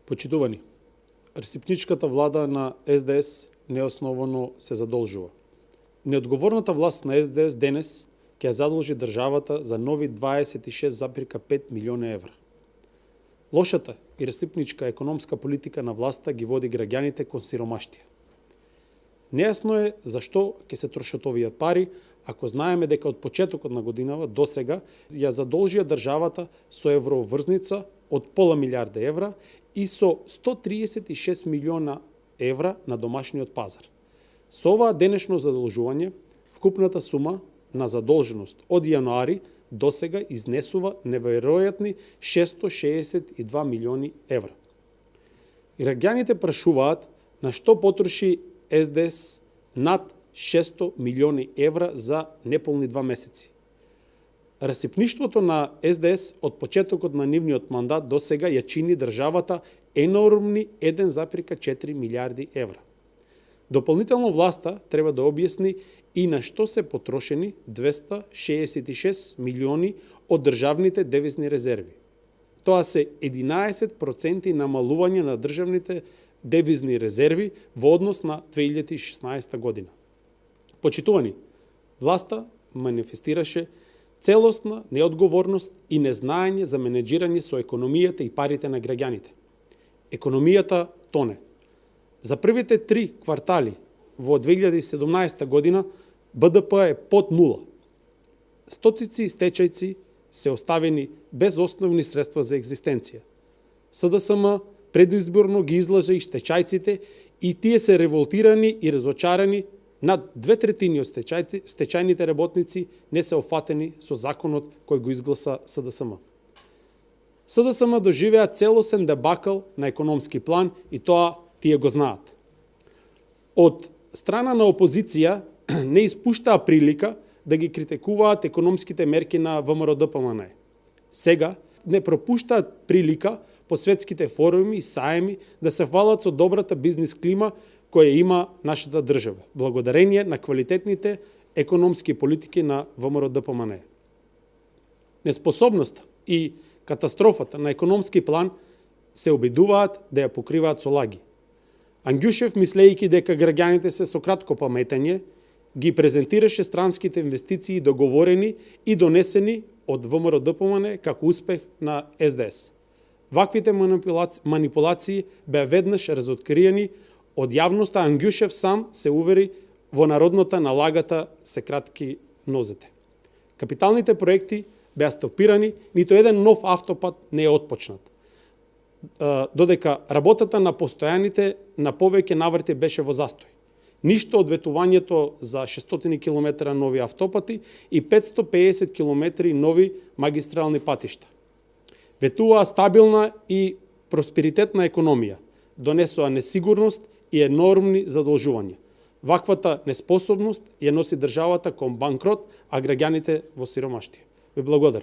Почитувани, ресипничката влада на СДС неосновано се задолжува. Неодговорната власт на СДС денес ќе задолжи државата за нови 26,5 милиона евра. Лошата и ресипничка економска политика на власта ги води граѓаните кон сиромаштија. Нејасно е зашто ќе се трошат овие пари, ако знаеме дека од почетокот на годинава до сега ја задолжија државата со евроврзница од пола милиарда евра и со 136 милиона евра на домашниот пазар. Со оваа денешно задолжување, вкупната сума на задолженост од јануари до сега изнесува неверојатни 662 милиони евра. Граѓаните прашуваат на што потроши СДС над 600 милиони евра за неполни 2 месеци. Расипништвото на СДС од почетокот на нивниот мандат до сега ја чини државата енормни 1,4 милиарди евра. Дополнително власта треба да објасни и на што се потрошени 266 милиони од државните девизни резерви. Тоа се 11% намалување на државните девизни резерви во однос на 2016 година. Почитувани, власта манифестираше целосна неодговорност и незнаење за менеджирање со економијата и парите на граѓаните. Економијата тоне. За првите 3 квартали во 2017 година БДП е под нула. Стотици стечајци се оставени без основни средства за екзистенција. СДСМ предизборно ги излажа и стечајците и тие се револтирани и разочарани. Над 2/3 од стечајните работници не се офатени со законот кој го изгласа СДСМ. СДСМ доживеа целосен дебакл на економски план и тоа тие го знаат. Од страна на опозиција не испуштаа прилика да ги критикуваат економските мерки на ВМРО-ДПМНЕ. Сега не пропуштаат прилика по светските форуми и саеми да се фалат со добрата бизнис клима која има нашата држава, благодарение на квалитетните економски политики на ВМРО-ДПМНЕ. Неспособноста и катастрофата на економски план се обидуваат да ја покриваат со лаги. Ангјушев, мислејќи дека граѓаните се со кратко паметење, ги презентираше странските инвестиции договорени и донесени од ВМРО-ДПМНЕ како успех на СДС. Ваквите манипулации беа веднаш разоткриени од јавноста. Ангјушев сам се увери во народната на лагата се кратки нозете. Капиталните проекти беа стопирани, нито еден нов автопат не е отпочнат. Додека работата на постојаните на повеќе наврати беше во застој. Ништо од ветувањето за 600 км нови автопати и 550 км нови магистрални патишта. Ветуваа стабилна и просперитетна економија, донесоа несигурност и енормни задолжувања. Ваквата неспособност ја носи државата кон банкрот, а граѓаните во сиромаштија. Ви благодарам.